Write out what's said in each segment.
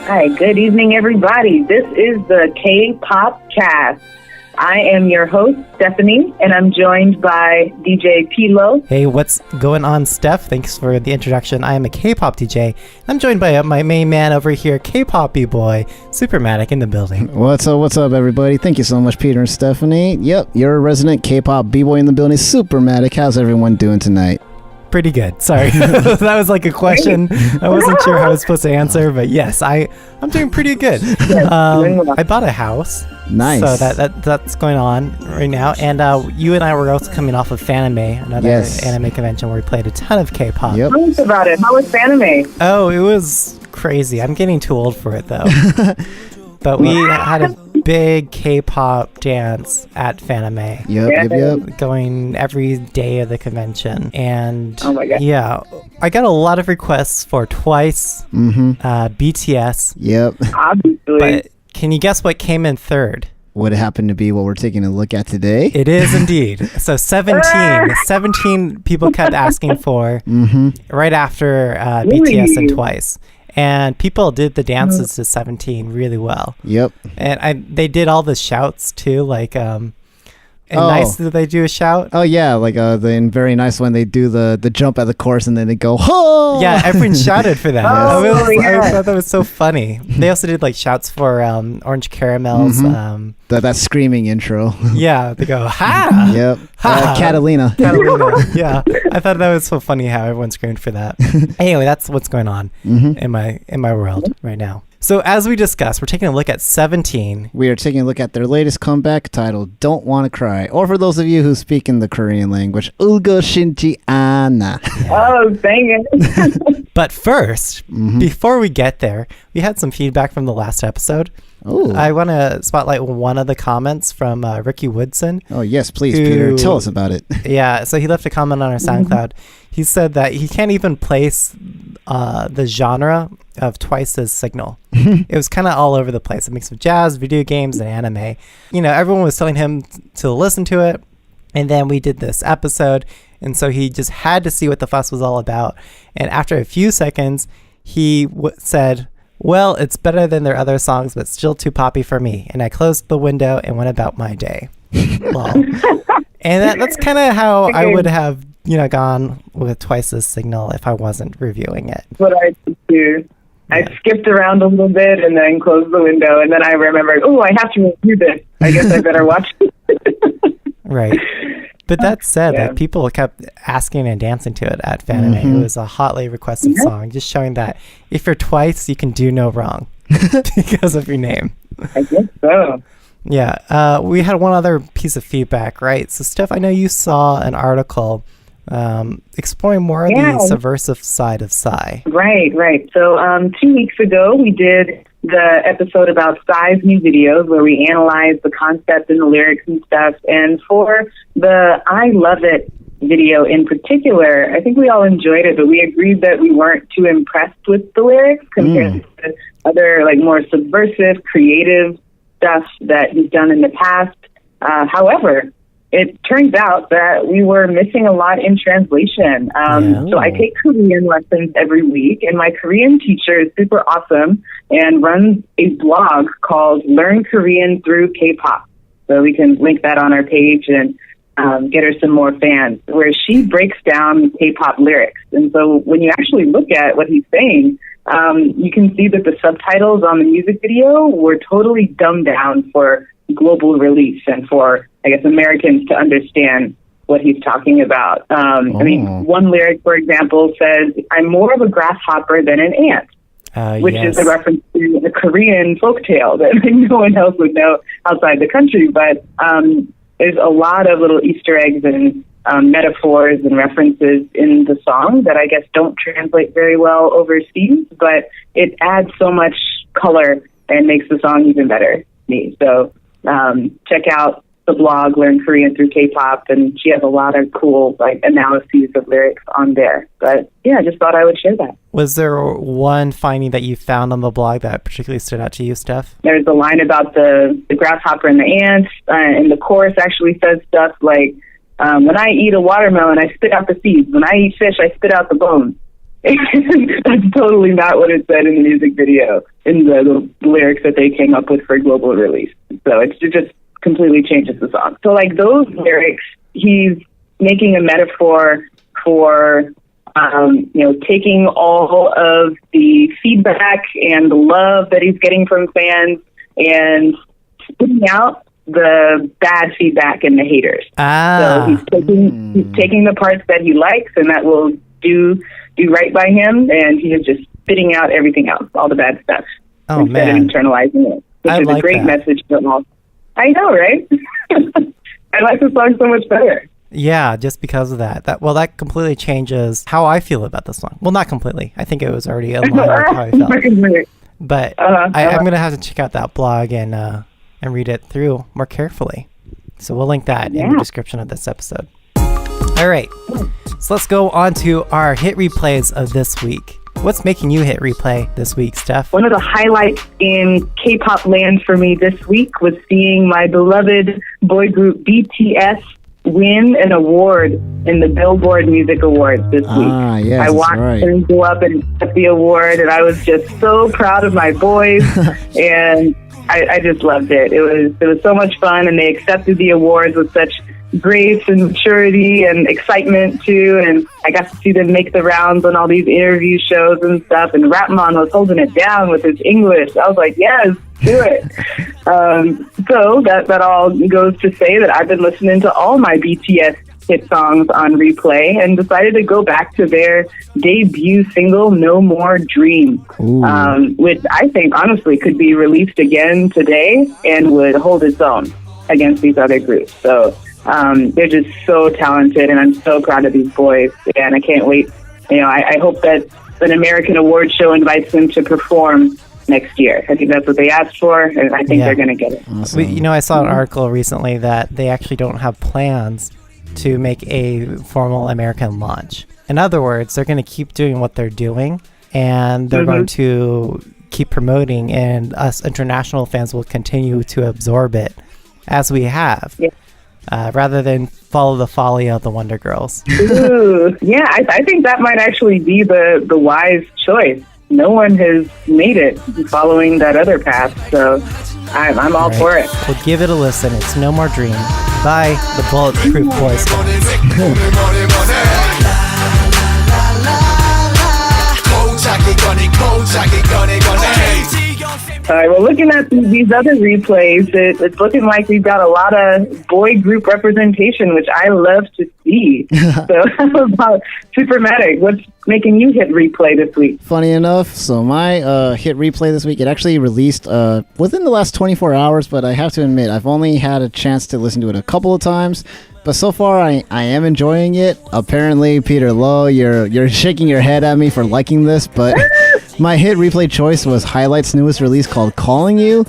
Hi, good evening, everybody. This is the Kpopcast. I am your host, Stephanie, and I'm joined by DJ Pilo. Hey, what's going on, Steph? Thanks for the introduction. I am a K-pop DJ. I'm joined by my main man over here, K-pop B-boy, Supermatic in the building. What's up, everybody? Thank you so much, Peter and Stephanie. Yep, you're a resident K-pop B-boy in the building, Supermatic. How's everyone doing tonight? Pretty good. Sorry. That was like a question. I wasn't sure how I was supposed to answer, but yes, I'm doing pretty good. I bought a house. Nice. So that's going on right now. And you and I were also coming off of Fanime, another anime convention where we played a ton of K-pop. Yep. Tell us about it. How was Fanime? Oh, it was crazy. I'm getting too old for it, though. But we had a big K-pop dance at Fanime. Yep. Going every day of the convention. And oh my God. Yeah, I got a lot of requests for Twice, BTS. Yep. Obviously. But can you guess what came in third? Would it happen to be what we're taking a look at today? It is indeed. So 17 people kept asking for right after BTS and Twice. And people did the dances to 17 really well. Yep. And they did all the shouts too, like Nice that they do a shout. Oh yeah, like in Very Nice when they do the jump at the chorus and then they go, oh! Yeah, everyone shouted for that. I thought that was so funny. They also did like shouts for Orange Caramels. That screaming intro. Yeah, they go, ha! Yep. Ha! Catalina. Yeah, I thought that was so funny how everyone screamed for that. Anyway, that's what's going on in my world right now. So as we discussed, we're taking a look at 17. We are taking a look at their latest comeback titled Don't Wanna Cry. Or for those of you who speak in the Korean language, Ulgo Shinji Anna. Oh, dang it. But first, before we get there, we had some feedback from the last episode. Ooh. I want to spotlight one of the comments from Ricky Woodson. Oh, yes, please, Peter. Tell us about it. Yeah, so he left a comment on our SoundCloud. He said that he can't even place the genre of Twice's Signal. It was kind of all over the place. A mix of jazz, video games, and anime. You know, everyone was telling him to listen to it. And then we did this episode. And so he just had to see what the fuss was all about. And after a few seconds, he said, well, it's better than their other songs, but still too poppy for me. And I closed the window and went about my day. Lol. And that's kind of how I would have, gone with Twice's Signal if I wasn't reviewing it. That's what I did too. I skipped around a little bit and then closed the window. And then I remembered, I have to review this. I guess I better watch it. Right. But that said, that people kept asking and dancing to it at Fanime. It was a hotly requested song, just showing that if you're Twice, you can do no wrong because of your name. I guess so. Yeah. We had one other piece of feedback, right? So, Steph, I know you saw an article exploring more of the subversive side of Psy. Right. So 2 weeks ago, we did the episode about Psy's new videos where we analyzed the concept and the lyrics and stuff. And for the I Love It video in particular, I think we all enjoyed it, but we agreed that we weren't too impressed with the lyrics compared to other more subversive, creative stuff that he's done in the past. However, it turns out that we were missing a lot in translation. So I take Korean lessons every week, and my Korean teacher is super awesome and runs a blog called Learn Korean Through Kpop. So we can link that on our page and get her some more fans, where she breaks down K-pop lyrics. And so when you actually look at what he's saying, you can see that the subtitles on the music video were totally dumbed down for global release and for, I guess, Americans to understand what he's talking about. I mean, one lyric, for example, says, I'm more of a grasshopper than an ant, which is a reference to a Korean folktale that no one else would know outside the country. But there's a lot of little Easter eggs and metaphors and references in the song that I guess don't translate very well overseas, but it adds so much color and makes the song even better to me. So check out the blog, Learn Korean Through Kpop, and she has a lot of cool analyses of lyrics on there. But yeah, I just thought I would share that. Was there one finding that you found on the blog that particularly stood out to you, Steph? There's a line about the grasshopper and the ant, and the chorus actually says stuff like, when I eat a watermelon, I spit out the seeds. When I eat fish, I spit out the bones. That's totally not what it said in the music video, in the lyrics that they came up with for global release. So it just completely changes the song. So like those lyrics, he's making a metaphor for, taking all of the feedback and the love that he's getting from fans and putting out the bad feedback and the haters. So he's taking the parts that he likes and that will do right by him, and he is just spitting out everything else, all the bad stuff, instead of internalizing it, which is a great message for all. I know, right? I like the song so much better. Yeah, just because of that. That completely changes how I feel about the song. Well, not completely. I think it was already in line with how I felt. But I'm going to have to check out that blog and read it through more carefully. So we'll link that in the description of this episode. All right, so let's go on to our hit replays of this week. What's making you hit replay this week, Steph? One of the highlights in K-pop land for me this week was seeing my beloved boy group BTS win an award in the Billboard Music Awards this week. Yes, I watched them go up and get the award, and I was just so proud of my boys, and I just loved it. It was so much fun, and they accepted the awards with such grace and maturity and excitement too, and I got to see them make the rounds on all these interview shows and stuff, and Rapman was holding it down with his English. I was like, yes, do it. So that all goes to say that I've been listening to all my BTS hit songs on replay and decided to go back to their debut single, No More Dream, which I think honestly could be released again today and would hold its own against these other groups. So they're just so talented, and I'm so proud of these boys, and I can't wait. I hope that an American award show invites them to perform next year. I think that's what they asked for, and I think they're going to get it. Awesome. I saw an article recently that they actually don't have plans to make a formal American launch. In other words, they're going to keep doing what they're doing, and they're going to keep promoting, and us international fans will continue to absorb it as we have. Yeah. Rather than follow the folly of the Wonder Girls. Ooh, yeah, I think that might actually be the wise choice. No one has made it following that other path, so I'm all for it. Well, give it a listen. It's No More Dream by the Bulletproof Boys. All right, well, looking at these other replays, it's looking like we've got a lot of boy group representation, which I love to see. So how about Supermatic? What's making you hit replay this week? Funny enough, so my hit replay this week, it actually released within the last 24 hours, but I have to admit, I've only had a chance to listen to it a couple of times. But so far, I am enjoying it. Apparently, Peter Lowe, you're shaking your head at me for liking this, but my hit replay choice was Highlight's newest release called Calling You.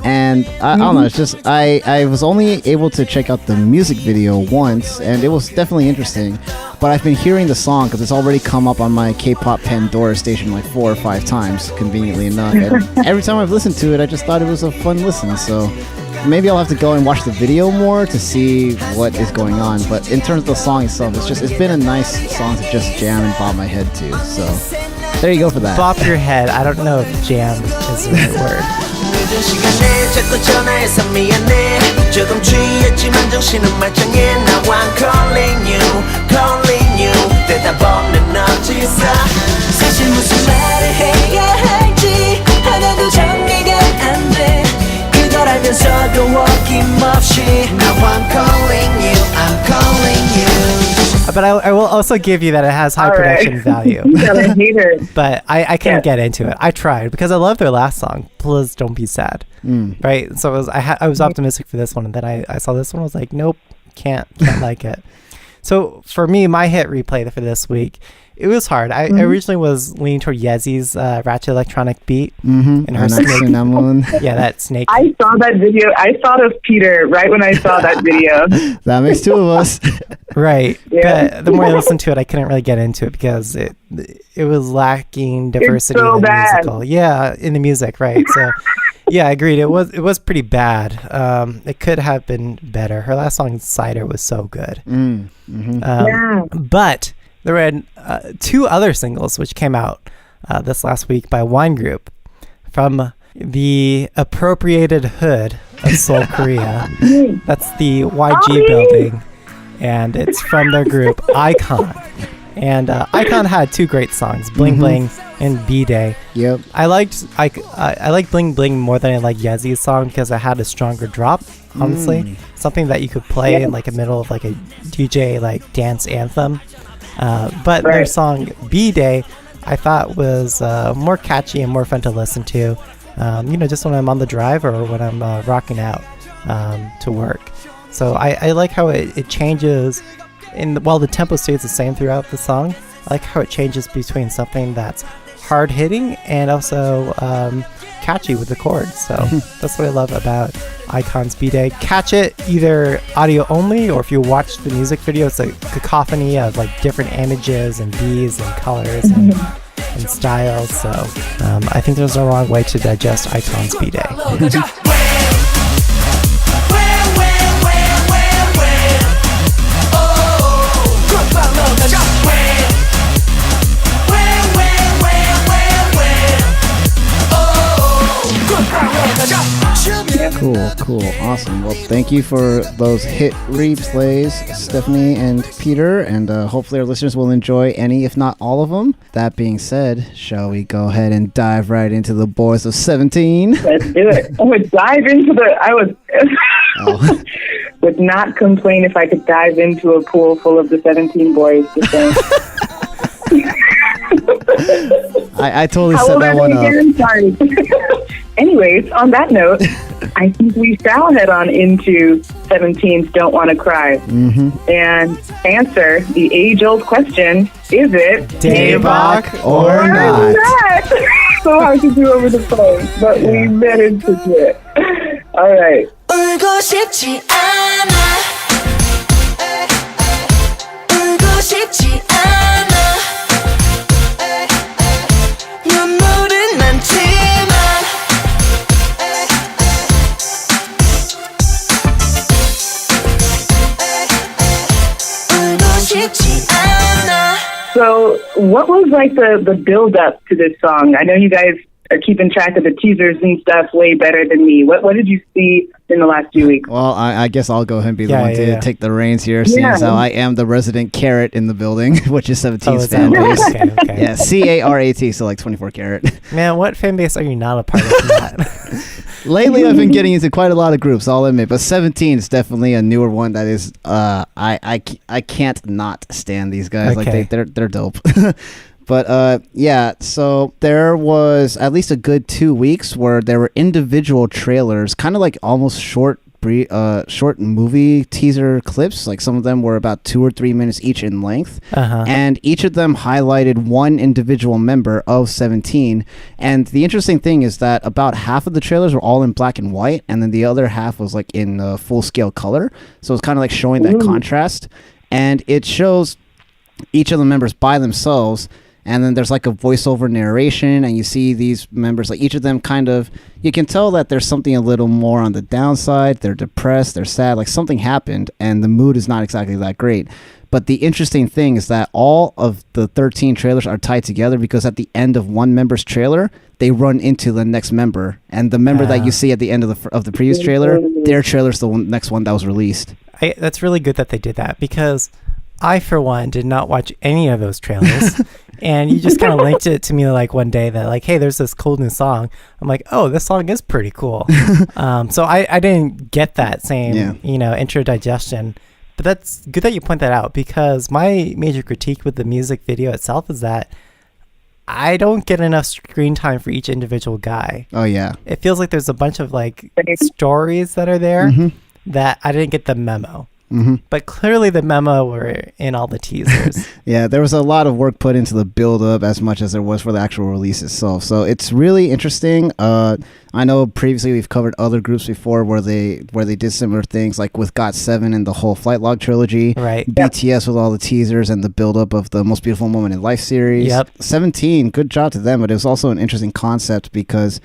And I don't know, it's just, I was only able to check out the music video once, and it was definitely interesting. But I've been hearing the song because it's already come up on my K-pop Pandora station like 4 or 5 times, conveniently enough. And every time I've listened to it, I just thought it was a fun listen. So maybe I'll have to go and watch the video more to see what is going on. But in terms of the song itself, it's been a nice song to just jam and bob my head to. So there you go for that. Bop your head. I don't know if jam is the right word. But I will also give you that it has high production value. But I couldn't get into it. I tried because I love their last song, Please Don't Be Sad. Right? So I was optimistic for this one, and then I saw this one, I was like, nope, can't like it. So for me, my hit replay for this week, it was hard. I originally was leaning toward Yezi's ratchet electronic beat and her snake. Yeah, that snake. I saw that video. I thought of Peter right when I saw that video. That makes 2 of us. Right. Yeah. But the more I listened to it, I couldn't really get into it because it was lacking diversity in the musical. Yeah, in the music, right. So yeah, I agreed. It was pretty bad. It could have been better. Her last song, Cider, was so good. But there were 2 other singles which came out this last week by Wine Group from the appropriated hood of Seoul, Korea. That's the YG building, and it's from their group iKON. And iKON had 2 great songs, Bling Bling and B-Day. Yep. I liked Bling Bling more than I like Yezi's song because it had a stronger drop, honestly. Something that you could play in like the middle of like a DJ like dance anthem. But their song B-Day I thought was more catchy and more fun to listen to. Just when I'm on the drive or when I'm rocking out to work. So I like how it changes while the tempo stays the same throughout the song. I like how it changes between something that's hard hitting and also catchy with the chords. So that's what I love about iKON's B-Day. Catch it either audio only, or if you watch the music video, it's a cacophony of like different images and beats and colors and styles. So I think there's no wrong way to digest iKON's B-Day. Cool, awesome. Well, thank you for those hit replays, Stephanie and Peter, and hopefully our listeners will enjoy any, if not all of them. That being said, shall we go ahead and dive right into the boys of 17? Let's do it. I would not complain if I could dive into a pool full of the 17 boys. I totally set that one up. Anyways, on that note, I think we shall head on into 17's Don't Wanna Cry and answer the age-old question, is it Daebak or not? So hard to do over the phone, but we managed to do it. All right. 울고 싶지 않아. 울고 싶지 않아. 눈물은 많지만 울고 싶지 않아. So, what was like the build up to this song? I know you guys are keeping track of the teasers and stuff way better than me. What did you see in the last few weeks? Well, I guess I'll go ahead and be the one to take the reins here, seeing as how I am the resident Carat in the building, which is 17's fan base. Okay. Yeah, CARAT, so like 24 carat. Man, what fan base are you not a part of that? Lately, I've been getting into quite a lot of groups, I'll admit, but 17 is definitely a newer one that is, I can't not stand these guys. Okay. Like they're dope. But so there was at least a good 2 weeks where there were individual trailers, kind of like almost short movie teaser clips. Like some of them were about 2 or 3 minutes each in length, and each of them highlighted one individual member of 17. And the interesting thing is that about half of the trailers were all in black and white, and then the other half was like in full scale color. So it's kind of like showing that contrast, and it shows each of the members by themselves. And then there's like a voiceover narration, and you see these members, like each of them kind of, you can tell that there's something a little more on the downside. They're depressed, they're sad, like something happened, and the mood is not exactly that great. But the interesting thing is that all of the 13 trailers are tied together, because at the end of one member's trailer, they run into the next member. And the member that you see at the end of the previous trailer, their trailer's the next one that was released. That's really good that they did that, because I, for one, did not watch any of those trailers. And you just kind of linked it to me like one day that like, hey, there's this cool new song. I'm like, oh, this song is pretty cool. So I didn't get that same, intro digestion. But that's good that you point that out, because my major critique with the music video itself is that I don't get enough screen time for each individual guy. Oh, yeah. It feels like there's a bunch of like stories that are there that I didn't get the memo. But clearly the memo were in all the teasers. Yeah, there was a lot of work put into the build-up as much as there was for the actual release itself. So it's really interesting. I know previously we've covered other groups before where they did similar things, like with GOT7 and the whole Flight Log trilogy. Right. BTS with all the teasers and the build-up of the Most Beautiful Moment in Life series. Yep. 17, good job to them, but it was also an interesting concept because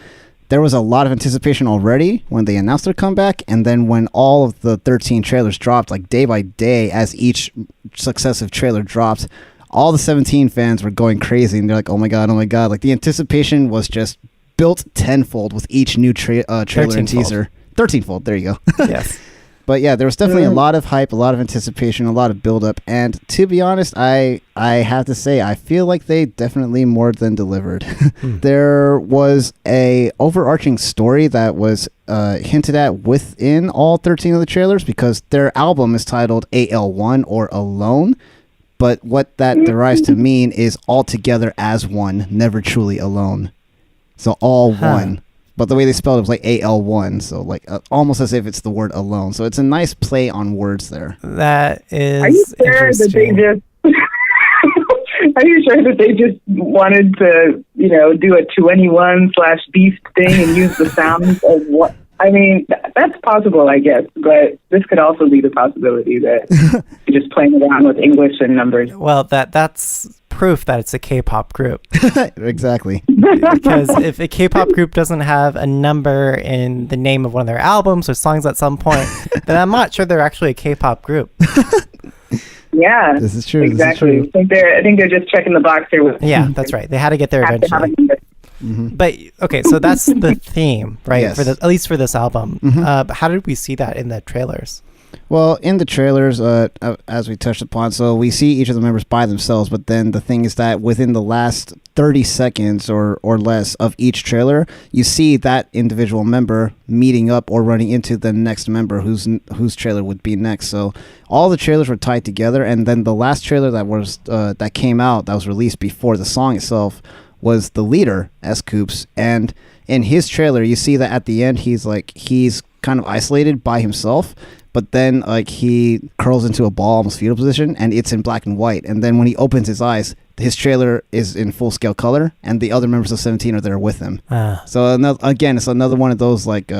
there was a lot of anticipation already when they announced their comeback, and then when all of the 13 trailers dropped, like day by day, as each successive trailer dropped, all the 17 fans were going crazy, and they're like, oh my god, like the anticipation was just built tenfold with each new trailer and teaser. 13-fold, there you go. Yes. But yeah, there was definitely a lot of hype, a lot of anticipation, a lot of build-up, and to be honest, I have to say, I feel like they definitely more than delivered. There was a overarching story that was hinted at within all 13 of the trailers, because their album is titled AL1 or Alone, but what that derives to mean is all together as one, never truly alone. So all one. But the way they spelled it was like AL1, so like almost as if it's the word alone. So it's a nice play on words there. That is Are you sure that they just? Are you sure that they just wanted to, do a 2NE1/Beast thing and use the sounds of what? I mean, that's possible, I guess, but this could also be the possibility that you're just playing around with English and numbers. Well, that's proof that it's a K-pop group. Exactly. Because if a K-pop group doesn't have a number in the name of one of their albums or songs at some point, then I'm not sure they're actually a K-pop group. Yeah, this is true. Exactly. This is true. I think they're just checking the box here. Yeah, that's right. They had to get there eventually. But okay, so that's the theme, right? Yes. At least for this album. But how did we see that in the trailers? Well, in the trailers, as we touched upon, so we see each of the members by themselves, but then the thing is that within the last 30 seconds or less of each trailer, you see that individual member meeting up or running into the next member whose trailer would be next. So all the trailers were tied together, and then the last trailer that came out, that was released before the song itself, was the leader, S-Coops, and in his trailer, you see that at the end, he's kind of isolated by himself, but then he curls into a ball, almost fetal position, and it's in black and white. And then when he opens his eyes, his trailer is in full scale color, and the other members of 17 are there with him. So it's another one of those like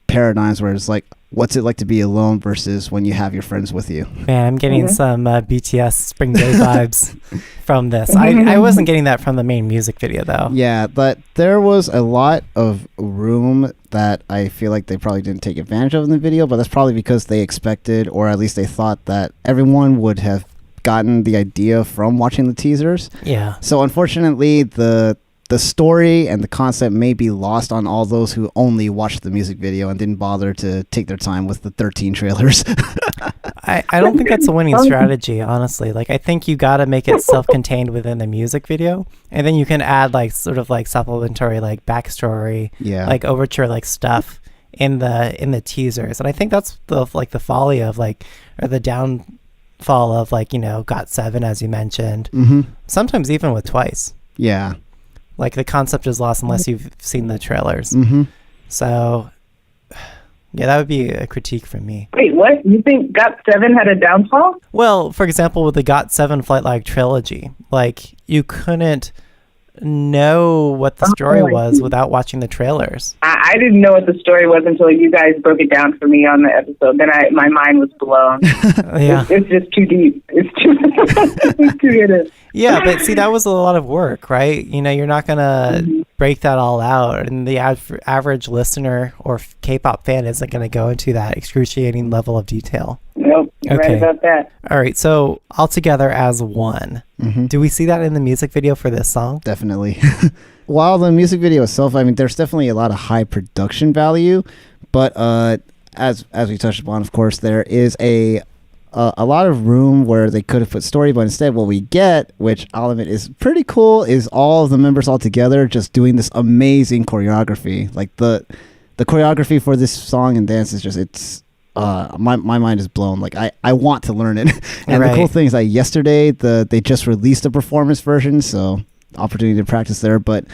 paradigms where it's like, what's it like to be alone versus when you have your friends with you? Man, I'm getting some BTS Spring Day vibes from this. I wasn't getting that from the main music video, though. Yeah, but there was a lot of room that I feel like they probably didn't take advantage of in the video, but that's probably because they expected, or at least they thought, that everyone would have gotten the idea from watching the teasers. Yeah. So unfortunately, the story and the concept may be lost on all those who only watched the music video and didn't bother to take their time with the 13 trailers. I don't think that's a winning strategy, honestly. Like, I think you got to make it self-contained within the music video, and then you can add sort of supplementary backstory, overture stuff in the teasers. And I think that's the folly of or the downfall of GOT7, as you mentioned. Sometimes even with Twice. Yeah. The concept is lost unless you've seen the trailers. So, yeah, that would be a critique from me. Wait, what? You think GOT7 had a downfall? Well, for example, with the GOT7 Flight Lag trilogy, you couldn't know what the story was without watching the trailers. I didn't know what the story was until you guys broke it down for me on the episode. Then my mind was blown. Yeah. It's just too deep. It's too hidden. Yeah, but see, that was a lot of work, right? You're not going to break that all out, and the average listener or K-pop fan isn't going to go into that excruciating level of detail. Nope, you're right about that. All right, so all together as one. Do we see that in the music video for this song? Definitely. While the music video itself, there's definitely a lot of high production value, but as we touched upon, of course, there is a lot of room where they could have put story, but instead what we get, which I'll admit is pretty cool, is all of the members all together just doing this amazing choreography. The choreography for this song and dance is just, my mind is blown. I want to learn it. And the cool thing is that yesterday they just released a performance version, so opportunity to practice there. But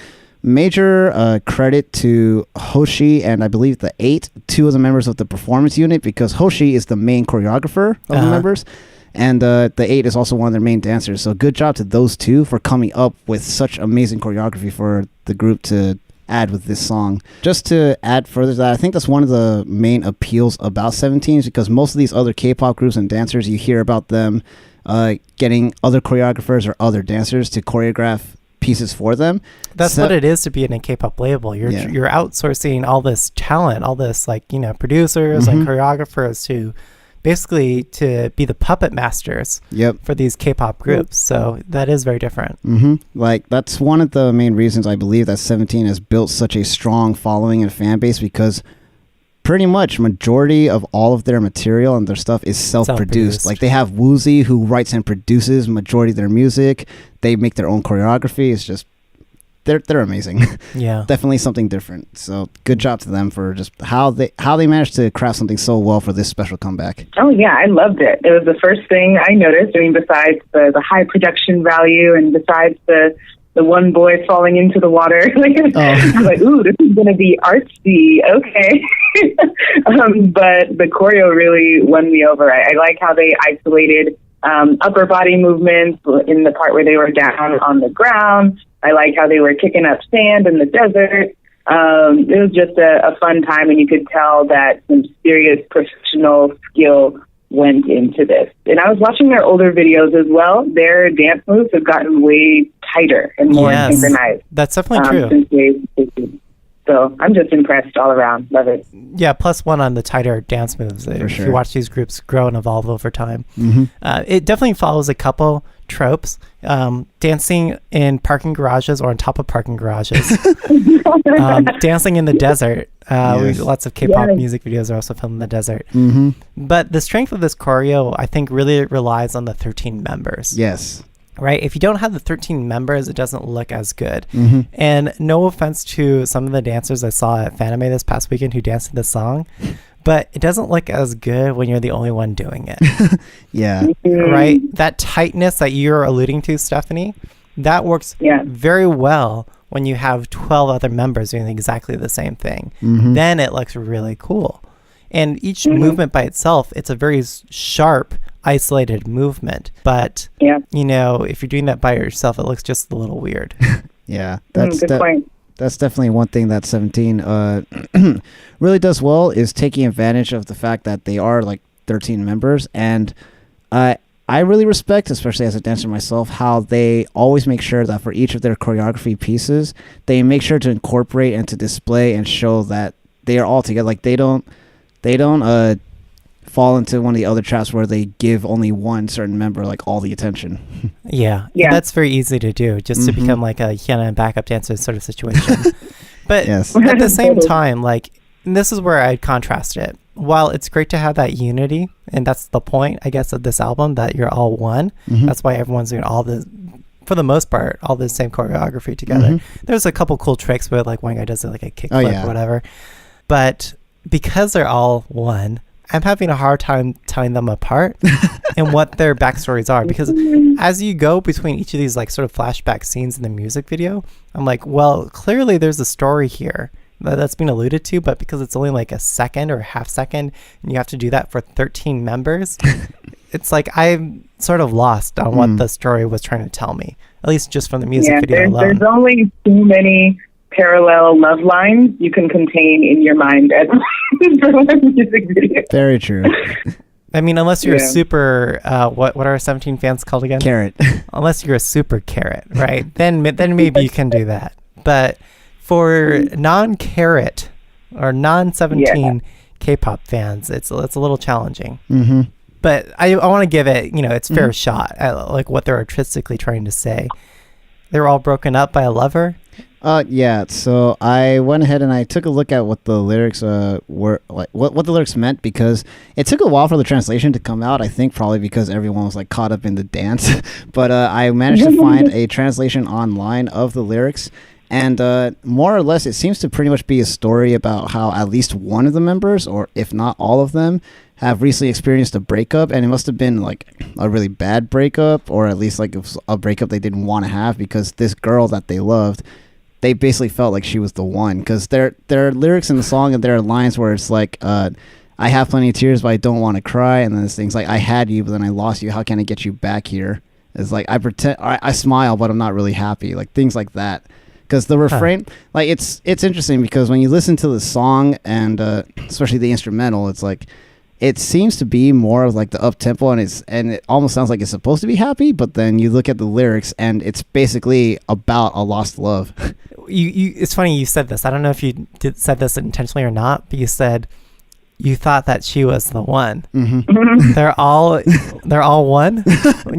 major credit to Hoshi and I believe the 8, two of the members of the performance unit, because Hoshi is the main choreographer of the members, and the 8 is also one of their main dancers. So good job to those two for coming up with such amazing choreography for the group to add with this song. Just to add further to that, I think that's one of the main appeals about 17 is because most of these other K-pop groups and dancers, you hear about them getting other choreographers or other dancers to choreograph pieces for them. That's what it is to be in a K-pop label. You're outsourcing all this talent, all this producers and choreographers basically to be the puppet masters for these K-pop groups. So that is very different. Like, that's one of the main reasons I believe that 17 has built such a strong following and fan base, because pretty much majority of all of their material and their stuff is self-produced. Like, they have Woozy, who writes and produces majority of their music. They make their own choreography. It's just, they're amazing. Yeah. Definitely something different. So good job to them for just how they managed to craft something so well for this special comeback. Oh, yeah, I loved it. It was the first thing I noticed. I mean, besides the high production value and besides the one boy falling into the water. I was like, ooh, this is going to be artsy. Okay. But the choreo really won me over. I like how they isolated upper body movements in the part where they were down on the ground. I like how they were kicking up sand in the desert. It was just a fun time, and you could tell that some serious professional skill went into this. And I was watching their older videos as well. Their dance moves have gotten way tighter and more synchronized. That's definitely true. So I'm just impressed all around. Love it. Yeah, +1 on the tighter dance moves. If you watch these groups grow and evolve over time. It definitely follows a couple tropes. Dancing in parking garages or on top of parking garages. Dancing in the desert. Lots of K-pop music videos are also filmed in the desert. But the strength of this choreo, I think, really relies on the 13 members. Yes. Right? If you don't have the 13 members, it doesn't look as good. And no offense to some of the dancers I saw at Fanime this past weekend who danced to this song, but it doesn't look as good when you're the only one doing it. Yeah. Right? That tightness that you're alluding to, Stephanie, that works very well when you have 12 other members doing exactly the same thing. Then it looks really cool. And each movement by itself, it's a very sharp, isolated movement. But, you know, if you're doing that by yourself, it looks just a little weird. Yeah. Good point. That's definitely one thing that 17 really does well, is taking advantage of the fact that they are like 13 members. And I really respect, especially as a dancer myself, how they always make sure that for each of their choreography pieces, they make sure to incorporate and to display and show that they are all together. Like, they don't fall into one of the other traps where they give only one certain member like all the attention. Yeah. That's very easy to do, just to become like a Hyuna and backup dancer sort of situation. But at the same time, like, this is where I'd contrast it. While it's great to have that unity, and that's the point, I guess, of this album, that you're all one. That's why everyone's doing all the, for the most part, all the same choreography together. There's a couple cool tricks where like one guy does like a kickflip or whatever. But because they're all one, I'm having a hard time telling them apart and what their backstories are, because as you go between each of these like sort of flashback scenes in the music video, I'm like, well, clearly there's a story here that's been alluded to, but because it's only like a second or a half second and you have to do that for 13 members, it's like I'm sort of lost on what the story was trying to tell me, at least just from the music video alone. There's only too many parallel love lines you can contain in your mind as for one music video. Very true. I mean, unless you're a super, what are 17 fans called again? Carrot. Unless you're a super carrot, right? then maybe you can do that. But for non-carrot or non-17 K-pop fans, it's a little challenging. But I want to give it, its fair shot at like what they're artistically trying to say. They were all broken up by a lover. So I went ahead and I took a look at what the lyrics were, like what the lyrics meant, because it took a while for the translation to come out, I think probably because everyone was like caught up in the dance. But I managed to find a translation online of the lyrics, and more or less it seems to pretty much be a story about how at least one of the members, or if not all of them, have recently experienced a breakup, and it must have been like a really bad breakup, or at least like a breakup they didn't want to have, because this girl that they loved, they basically felt like she was the one, because there are lyrics in the song and there are lines where it's like, I have plenty of tears, but I don't want to cry. And then there's things like, I had you, but then I lost you. How can I get you back here? It's like, I smile, but I'm not really happy. Like things like that. Because the refrain, like it's interesting, because when you listen to the song and especially the instrumental, it's like, it seems to be more of like the up tempo, and it almost sounds like it's supposed to be happy, but then you look at the lyrics and it's basically about a lost love. It's funny you said this. I don't know if you said this intentionally or not, but you said you thought that she was the one. Mm-hmm. They're all one,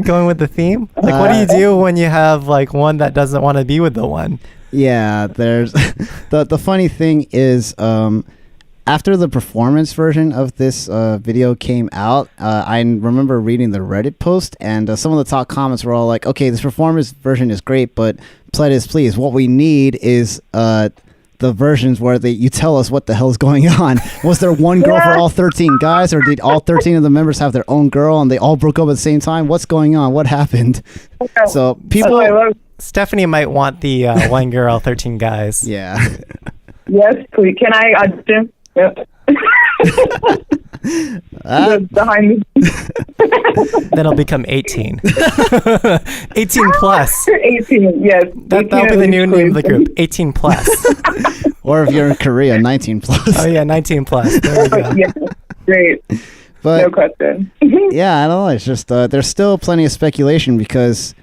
going with the theme. Like, what do you do when you have like one that doesn't want to be with the one? Yeah, there's the funny thing is, after the performance version of this video came out, I remember reading the Reddit post, and some of the top comments were all like, okay, this performance version is great, but please, what we need is the versions where you tell us what the hell's going on. Was there one girl for all 13 guys, or did all 13 of the members have their own girl and they all broke up at the same time? What's going on? What happened? So people... Stephanie might want the one girl, 13 guys. Yeah. Yes, please. Can I audition? Yep. Behind me. Then it'll become 18. 18 plus. 18, yes. That'll be the new name of the group, 18 plus. Or if you're in Korea, 19 plus. Oh yeah, 19 plus. There we go. Yeah, great. But, no question. Yeah, I don't know. It's just there's still plenty of speculation, because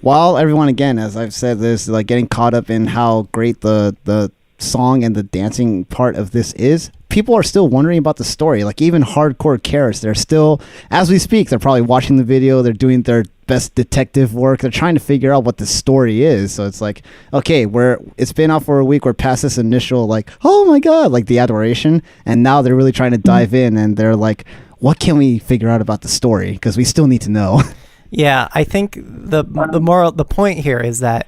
while everyone, again, as I've said, is like getting caught up in how great the song and the dancing part of this is, people are still wondering about the story. Like, even hardcore Carats, they're still, as we speak, they're probably watching the video, they're doing their best detective work, they're trying to figure out what the story is. So it's like, okay, it's been out for a week, we're past this initial like, oh my god, like the adoration, and now they're really trying to dive in, and they're like, what can we figure out about the story, because we still need to know. Yeah, I think the point here is that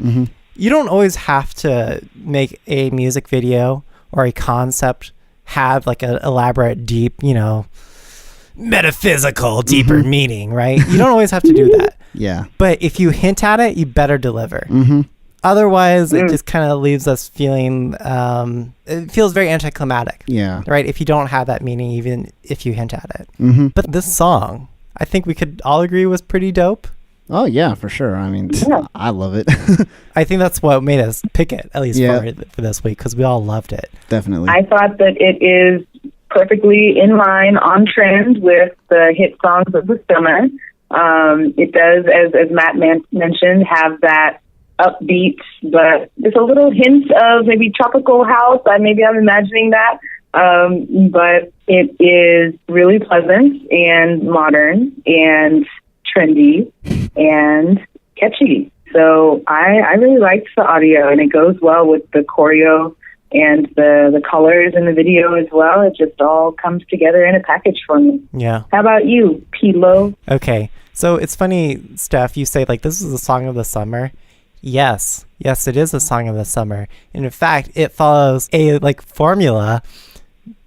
you don't always have to make a music video or a concept have like an elaborate, deep, metaphysical, deeper meaning, right? You don't always have to do that. Yeah. But if you hint at it, you better deliver. Otherwise, it just kind of leaves us feeling, it feels very anticlimactic. Yeah. Right? If you don't have that meaning, even if you hint at it. But this song, I think we could all agree, was pretty dope. Oh yeah, for sure. I mean, I love it. I think that's what made us pick it, at least for this week, because we all loved it. Definitely. I thought that it is perfectly in line, on trend with the hit songs of the summer. It does, as Matt mentioned, have that upbeat, but there's a little hint of maybe tropical house. Maybe I'm imagining that. But it is really pleasant and modern and trendy and catchy. So I really liked the audio, and it goes well with the choreo and the colors in the video as well. It just all comes together in a package for me. Yeah. How about you, Pilo? Okay. So it's funny, Steph, you say like this is a song of the summer. Yes, it is a song of the summer. And in fact, it follows a like formula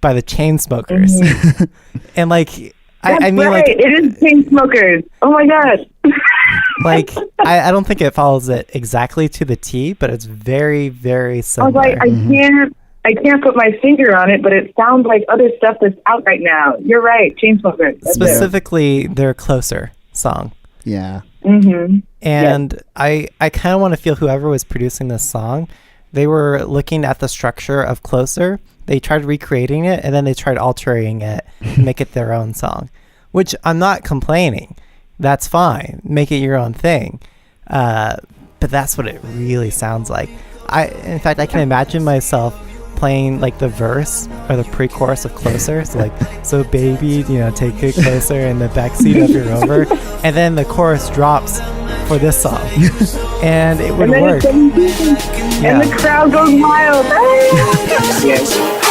by the Chainsmokers. And like I mean, right. like it is Chainsmokers. Oh my god. Like I don't think it follows it exactly to the T, but it's very, very similar. I was like, I can't put my finger on it, but it sounds like other stuff that's out right now. You're right, Chainsmokers. Specifically, their Closer song. Yeah. And I kind of want to feel whoever was producing this song, they were looking at the structure of Closer. They tried recreating it, and then they tried altering it to make it their own song, which I'm not complaining. That's fine. Make it your own thing. But that's what it really sounds like. In fact, I can imagine myself playing like the verse or the pre-chorus of Closer. So like, so baby, take it closer in the backseat of your Rover. And then the chorus drops for this song. And it would work. And the crowd goes wild. Yes.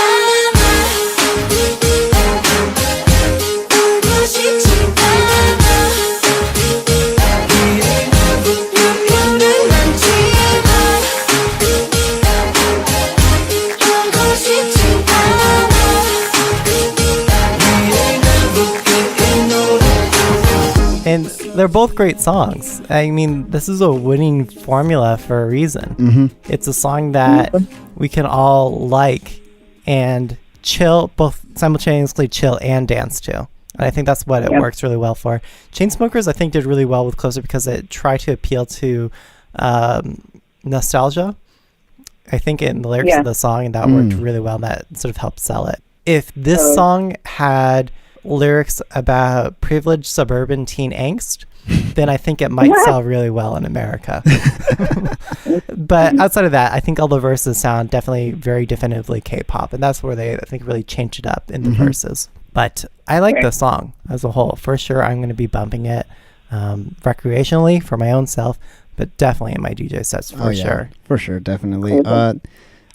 And they're both great songs. I mean, this is a winning formula for a reason. It's a song that we can all like and chill, both simultaneously chill and dance to. And I think that's what it works really well for. Chainsmokers, I think, did really well with Closer because it tried to appeal to nostalgia, I think, in the lyrics of the song, and that worked really well. That sort of helped sell it. If this song had lyrics about privileged suburban teen angst, then I think it might sell really well in America. But outside of that, I think all the verses sound definitely very definitively K-pop, and that's where they, I think, really changed it up in the verses. But I like the song as a whole. For sure, I'm going to be bumping it recreationally for my own self, but definitely in my DJ sets for sure. For sure, definitely.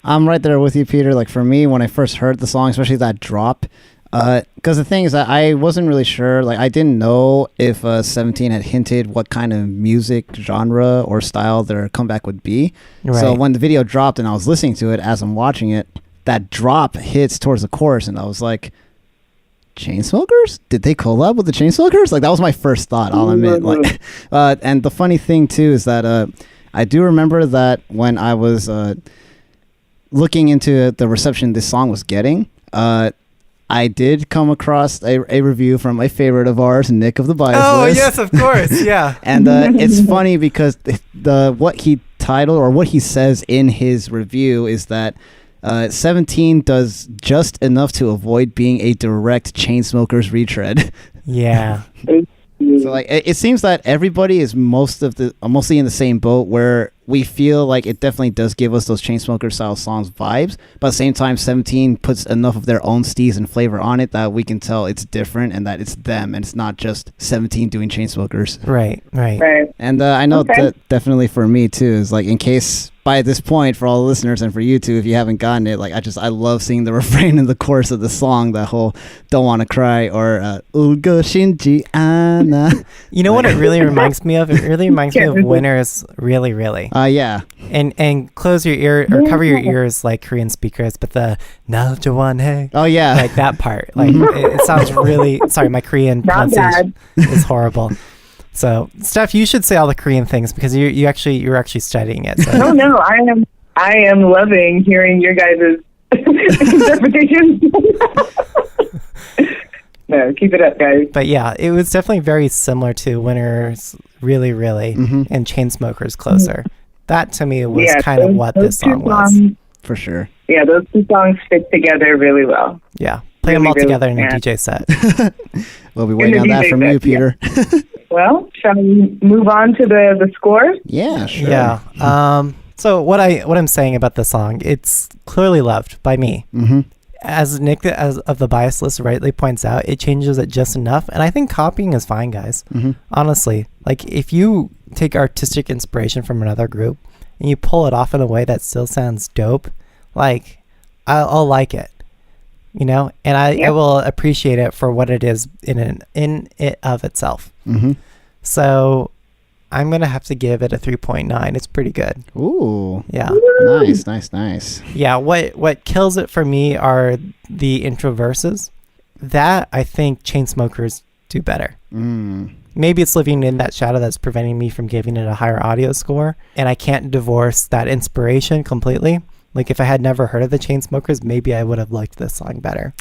I'm right there with you, Peter. Like for me, when I first heard the song, especially that drop, because the thing is that I wasn't really sure. Like I didn't know if 17 had hinted what kind of music genre or style their comeback would be. Right. So when the video dropped and I was listening to it as I'm watching it, that drop hits towards the chorus, and I was like, Chainsmokers? Did they collab with the Chainsmokers? Like that was my first thought, I'll admit. Like, and the funny thing too is that I do remember that when I was looking into the reception this song was getting, I did come across a review from my favorite of ours, Nick of the Bias List. Yes, of course, yeah. And it's funny because what he titled or what he says in his review is that 17 does just enough to avoid being a direct Chainsmokers retread. Yeah. So like it seems that everybody is mostly in the same boat where we feel like it definitely does give us those Chainsmokers style songs vibes, but at the same time 17 puts enough of their own steez and flavor on it that we can tell it's different and that it's them and it's not just 17 doing Chainsmokers. Right. And I know that definitely for me too is like in case by this point for all the listeners and for you too if you haven't gotten it, like I love seeing the refrain in the chorus of the song, that whole "Don't Wanna Cry" or "Ulgo Shinji Ana." You know what it really reminds me of? It really reminds me of Winners, really. Yeah. And close your ear or cover your ears like Korean speakers, but the "Na Jawan Hey." Oh yeah. Like that part. Like it sounds really. Sorry, my Korean pronunciation is horrible. So, Steph, you should say all the Korean things because you're actually studying it. So. No, I am loving hearing your guys' interpretations. No, keep it up, guys. But yeah, it was definitely very similar to Winners, really, and Chainsmokers Closer. That to me was kind of what this song was. For sure. Yeah, those two songs fit together really well. Yeah, play them all together in a DJ set. We'll be waiting on that from you, Peter. Yeah. Well, shall we move on to the score? Yeah, sure. Yeah. So what I'm saying about the song, it's clearly loved by me. Mm-hmm. As Nick of the Bias List rightly points out, it changes it just enough, and I think copying is fine, guys. Mm-hmm. Honestly, like if you take artistic inspiration from another group and you pull it off in a way that still sounds dope, like I'll like it, you know, and I will appreciate it for what it is in it of itself. Mm-hmm. So I'm gonna have to give it a 3.9. It's pretty good. Ooh. Yeah. Nice. Yeah. What kills it for me are the intro verses. That I think Chainsmokers do better. Maybe it's living in that shadow that's preventing me from giving it a higher audio score, and I can't divorce that inspiration completely. Like if I had never heard of the Chainsmokers, maybe I would have liked this song better.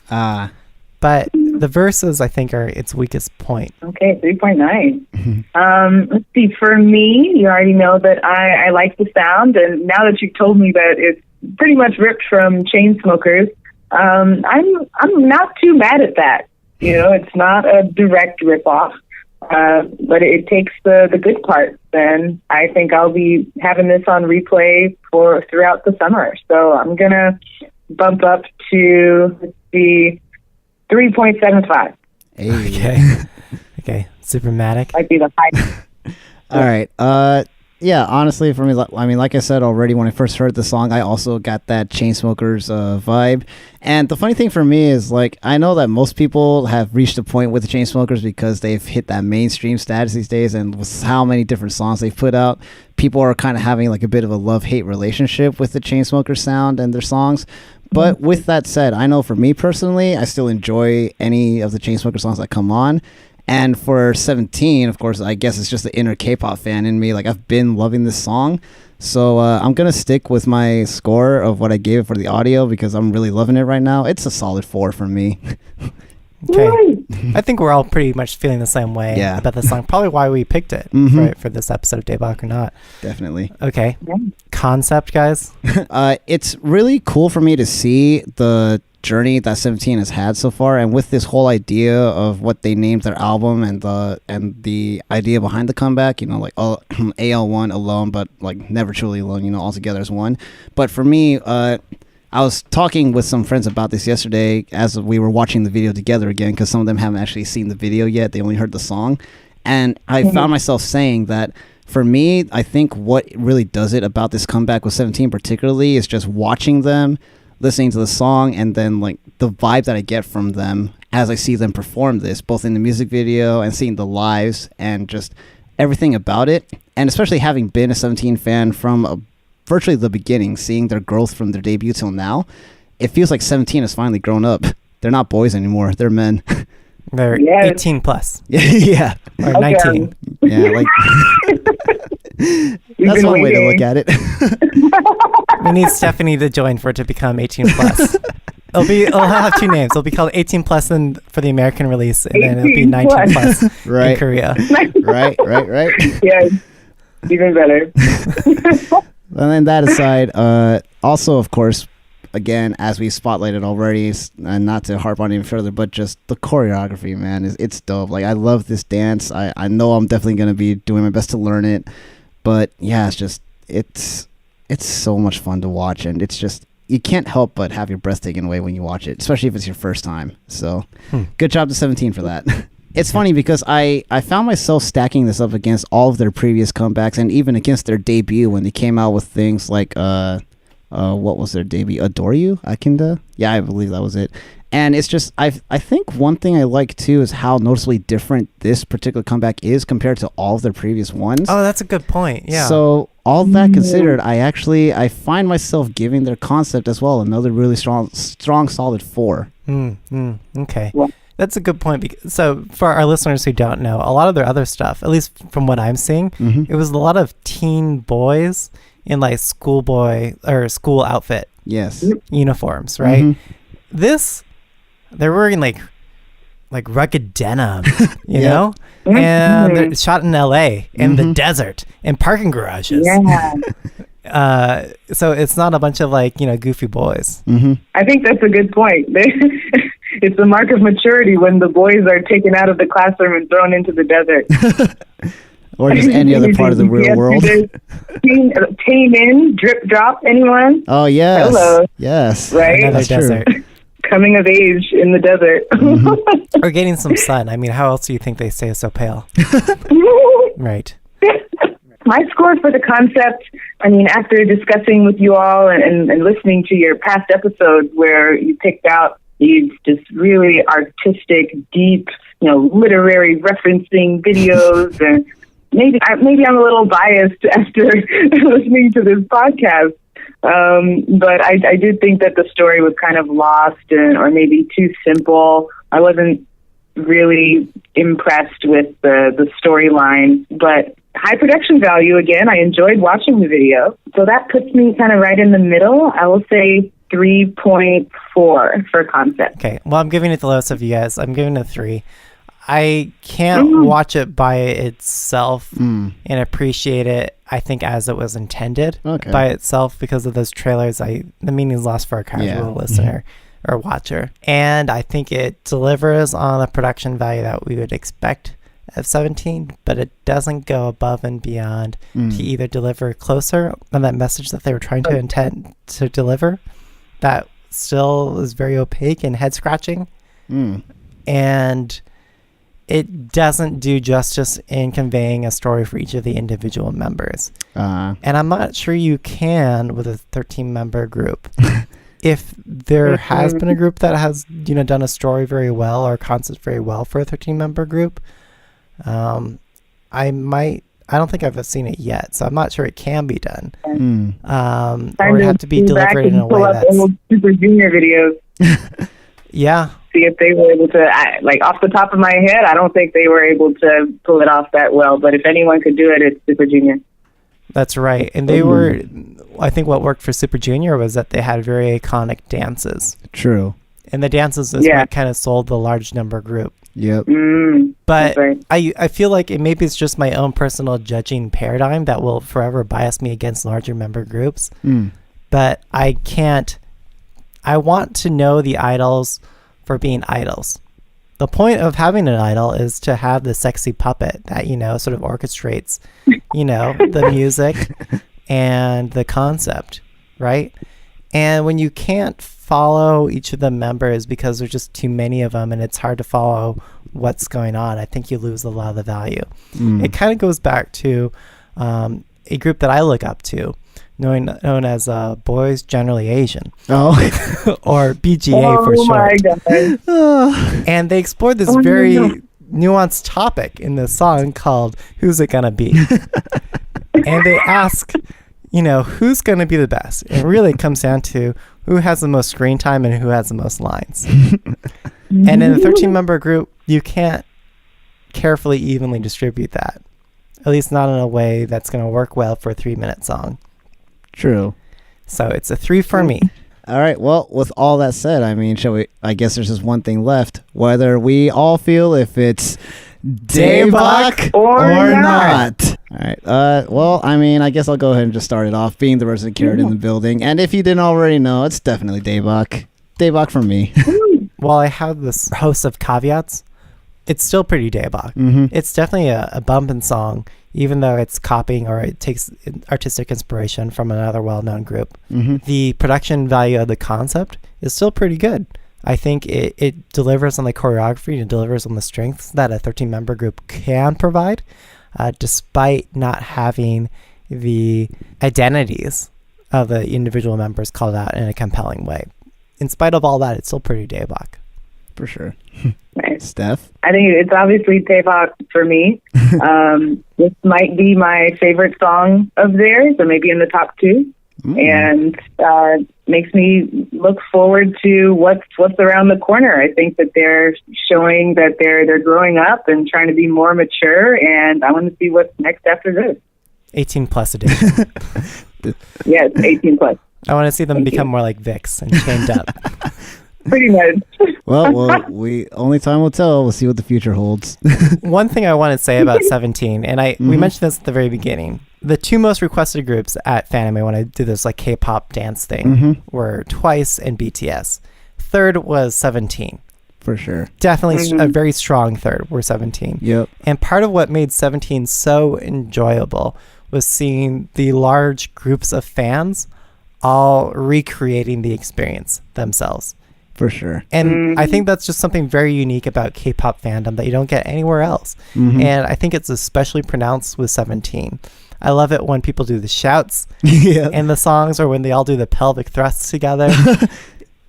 But the verses, I think, are its weakest point. Okay, 3.9. Let's see. For me, you already know that I like the sound, and now that you've told me that it's pretty much ripped from Chainsmokers, I'm not too mad at that. You know, it's not a direct ripoff, but it takes the good parts, and I think I'll be having this on replay throughout the summer. So I'm gonna bump up to 3.75. Hey. Okay. Supermatic. Might be the high. All right. Yeah, honestly, for me, I mean, like I said already, when I first heard the song, I also got that Chainsmokers vibe. And the funny thing for me is, like, I know that most people have reached a point with the Chainsmokers because they've hit that mainstream status these days, and with how many different songs they've put out, people are kind of having like a bit of a love-hate relationship with the Chainsmokers sound and their songs. But with that said, I know for me personally, I still enjoy any of the Chainsmokers songs that come on. And for 17, of course, I guess it's just the inner K-pop fan in me. Like, I've been loving this song. So I'm going to stick with my score of what I gave it for the audio because I'm really loving it right now. It's a solid 4 for me. Okay. I think we're all pretty much feeling the same way about the song. Probably why we picked it for this episode of Daebak or Not. Definitely. Okay. Concept, guys. It's really cool for me to see the journey that 17 has had so far, and with this whole idea of what they named their album and the idea behind the comeback, you know, like AL1 alone, but like never truly alone, you know, all together as one. But for me, I was talking with some friends about this yesterday as we were watching the video together again, because some of them haven't actually seen the video yet. They only heard the song. And I found myself saying that for me, I think what really does it about this comeback with 17 particularly is just watching them, listening to the song, and then like the vibe that I get from them as I see them perform this, both in the music video and seeing the lives and just everything about it. And especially having been a 17 fan from virtually the beginning, seeing their growth from their debut till now, it feels like 17 has finally grown up. They're not boys anymore. They're men. They're 18 plus. Yeah. Or 19. Yeah, like that's one way to look at it. We need Stephanie to join for it to become 18 plus. It'll have two names. It'll be called 18 plus for the American release, and then it'll be 19 plus in Korea. Right. Yeah, even better. And then that aside, also, of course, again, as we spotlighted already, and not to harp on it even further, but just the choreography, man, it's dope. Like, I love this dance. I know I'm definitely going to be doing my best to learn it. But, yeah, it's so much fun to watch. And it's just, you can't help but have your breath taken away when you watch it, especially if it's your first time. So, good job to 17 for that. It's funny because I found myself stacking this up against all of their previous comebacks and even against their debut when they came out with things like what was their debut? Adore You? Akinda? Yeah, I believe that was it. And it's just I think one thing I like too is how noticeably different this particular comeback is compared to all of their previous ones. Oh, that's a good point. Yeah. So all that considered, I find myself giving their concept as well another really strong solid 4. Okay. Yeah. That's a good point. So for our listeners who don't know, a lot of their other stuff, at least from what I'm seeing, it was a lot of teen boys in like schoolboy or school outfit uniforms, right? This, they're wearing like rugged denim, you know? And they're shot in LA in the desert in parking garages. Yeah. So it's not a bunch of like, goofy boys. I think that's a good point. It's a mark of maturity when the boys are taken out of the classroom and thrown into the desert. Or just any other part of the real world. Tame in, drip drop, anyone? Oh, yes. Hello. Yes. Right? Another desert. Coming of age in the desert. Or getting some sun. I mean, how else do you think they stay so pale? Right. My score for the concept, I mean, after discussing with you all and listening to your past episodes where you picked out these just really artistic, deep, literary referencing videos, and maybe I'm a little biased after listening to this podcast, but I did think that the story was kind of lost or maybe too simple. I wasn't really impressed with the storyline, but high production value, again, I enjoyed watching the video. So that puts me kind of right in the middle. I will say 3.4 for concept. Okay. Well, I'm giving it the lowest of you guys. I'm giving it a 3. I can't watch it by itself and appreciate it, I think, as it was intended by itself because of those trailers. The meaning's lost for a casual listener or watcher. And I think it delivers on the production value that we would expect of 17, but it doesn't go above and beyond to either deliver closer on that message that they were trying to intend to deliver. That still is very opaque and head scratching. And it doesn't do justice in conveying a story for each of the individual members. And I'm not sure you can with a 13-member group. If there has been a group that has, done a story very well or concept very well for a 13-member group, I don't think I've seen it yet, so I'm not sure it can be done. Or it have to be delivered in a way that's Super Junior videos. Yeah. See if they were able to, off the top of my head, I don't think they were able to pull it off that well. But if anyone could do it, it's Super Junior. That's right. And they were, I think what worked for Super Junior was that they had very iconic dances. True. And the dances is what kind of sold the large number group. Yep. But right. I feel like maybe it's just my own personal judging paradigm that will forever bias me against larger member groups. But I want to know the idols for being idols. The point of having an idol is to have the sexy puppet that, sort of orchestrates, the music and the concept, right? And when you can't follow each of the members because there's just too many of them and it's hard to follow what's going on, I think you lose a lot of the value. It kind of goes back to a group that I look up to, known as Boys Generally Asian. Or BGA for short. God. And they explored this very nuanced topic in this song called Who's It Gonna Be? And they ask, who's going to be the best? It really comes down to who has the most screen time and who has the most lines. And in a 13-member group, you can't carefully, evenly distribute that. At least not in a way that's going to work well for a 3-minute song. True. So it's a 3 for me. All right. Well, with all that said, I guess there's just one thing left. Whether we all feel if it's Daebak or not. All right. Well, I guess I'll go ahead and just start it off, being the resident Carrot in the building. And if you didn't already know, it's definitely Daebak. Daebak for me. While I have this host of caveats, it's still pretty Daebak. It's definitely a bumping song, even though it's copying or it takes artistic inspiration from another well-known group. The production value of the concept is still pretty good. I think it delivers on the choreography and it delivers on the strengths that a 13-member group can provide, despite not having the identities of the individual members called out in a compelling way. In spite of all that, it's still pretty Daebak. For sure. Right. Steph? I think it's obviously Daebak for me. This might be my favorite song of theirs, or maybe in the top 2. And makes me look forward to what's around the corner. I think that they're showing that they're growing up and trying to be more mature, and I want to see what's next after this. 18 plus edition. Yes, 18 plus. I want to see them become more like Vicks and chained up. Pretty much. Well, only time will tell. We'll see what the future holds. One thing I want to say about 17, and we mentioned this at the very beginning. The 2 most requested groups at Fanime when I did this K-pop dance thing were Twice and BTS. Third was 17. For sure. Definitely a very strong third were 17. Yep. And part of what made 17 so enjoyable was seeing the large groups of fans all recreating the experience themselves. For sure. And I think that's just something very unique about K-pop fandom that you don't get anywhere else. And I think it's especially pronounced with 17. I love it when people do the shouts in the songs, or when they all do the pelvic thrusts together.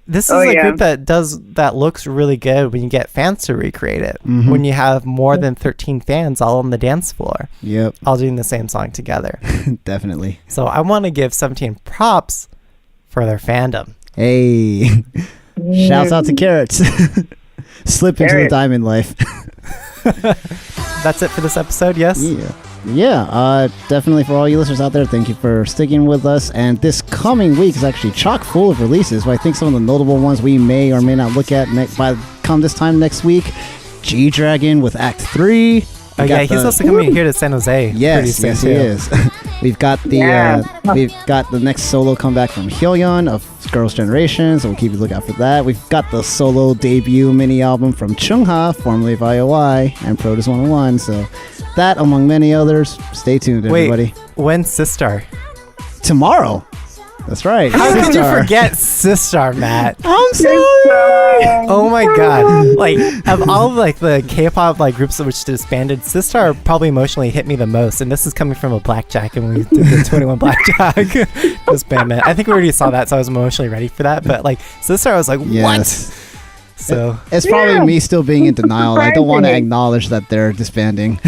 This is a group that looks really good when you get fans to recreate it. When you have more than 13 fans all on the dance floor. Yep. All doing the same song together. Definitely. So I want to give 17 props for their fandom. Hey. Shouts out to Carats. Slip into the diamond life. That's it for this episode, yes? Yeah, definitely for all you listeners out there, thank you for sticking with us. And this coming week is actually chock full of releases. But I think some of the notable ones we may or may not look at come this time next week. G-Dragon with Act 3. Oh yeah, he's also coming here to San Jose. Yes, he is. We've got the next solo comeback from Hyoyeon of Girls' Generation, so we'll keep a lookout for that. We've got the solo debut mini album from Chungha, formerly of IOI, and Produce 101. So that, among many others. Stay tuned, everybody. When's Sistar? Tomorrow. That's right. How could you forget Sistar, Matt? I'm sorry. Oh my god! Of all the K-pop groups which disbanded, Sistar probably emotionally hit me the most, and this is coming from a Blackjack, and we did the 21 Blackjack disbandment. I think we already saw that, so I was emotionally ready for that. But Sistar, I was like, what? So it's probably me still being in denial. I don't want to acknowledge that they're disbanding.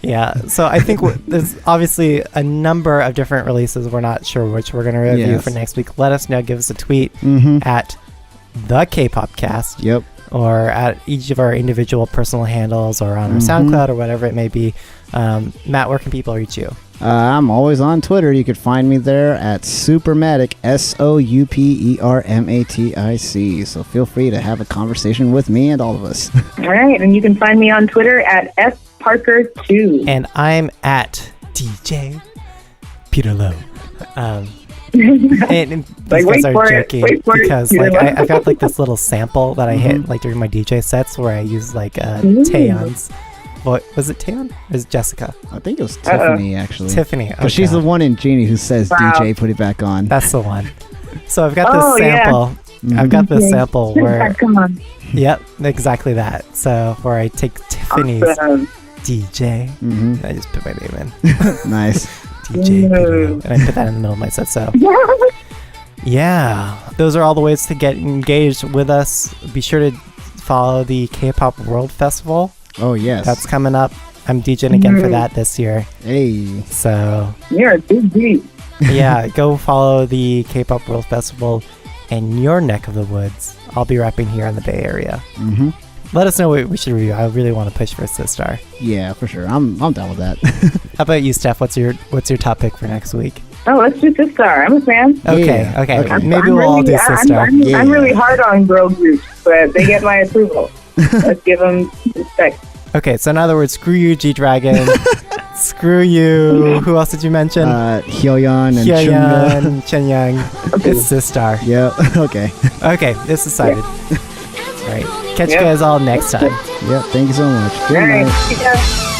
Yeah, so I think there's obviously a number of different releases. We're not sure which we're going to review for next week. Let us know. Give us a tweet at the Kpopcast. Yep. Or at each of our individual personal handles, or on our SoundCloud, or whatever it may be. Matt, where can people reach you? I'm always on Twitter. You can find me there at Supermatic, SOUPERMATIC. So feel free to have a conversation with me and all of us. All right, and you can find me on Twitter at FParker2. And I'm at DJ Peter Lowe. And these guys are joking because I've got this little sample that I hit during my DJ sets where I use Taeyeon's. What was it? Taeyeon? Or is it Jessica? I think it was Tiffany, actually. Tiffany. Because she's the one in Genie who says, DJ, put it back on. That's the one. So I've got Oh, this yeah. sample. I've got this sample where, Come on. yep, exactly that. So where I take Tiffany's Awesome. DJ, Mm-hmm. and I just put my name in. Nice. DJ Pedro, and I put that in the middle of my set. So yeah, those are all the ways to get engaged with us. Be sure to follow the K-pop World Festival. Oh, yes. That's coming up. I'm DJing again for that this year. Hey. So You're a big beat. yeah, go follow the K-pop World Festival in your neck of the woods. I'll be rapping here in the Bay Area. Mm-hmm. Let us know what we should review. I really want to push for Sistar. Yeah, for sure. I'm down with that. How about you, Steph? What's your top pick for next week? Oh, let's do Sistar. I'm a fan. Okay, Yeah, okay. okay. Maybe we'll all do Sistar. I'm really hard on girl groups, but they get my approval. Let's give them respect. Okay, so in other words, screw you, G-Dragon. Screw you. Who else did you mention? Hyoyeon and Chunga. Hyoyeon, Chenyang. Okay. It's Sistar. Yeah, okay. Okay, it's decided. All right. Catch you Yep. guys all next time. Yeah, thank you so much. Good All right. night. Yeah.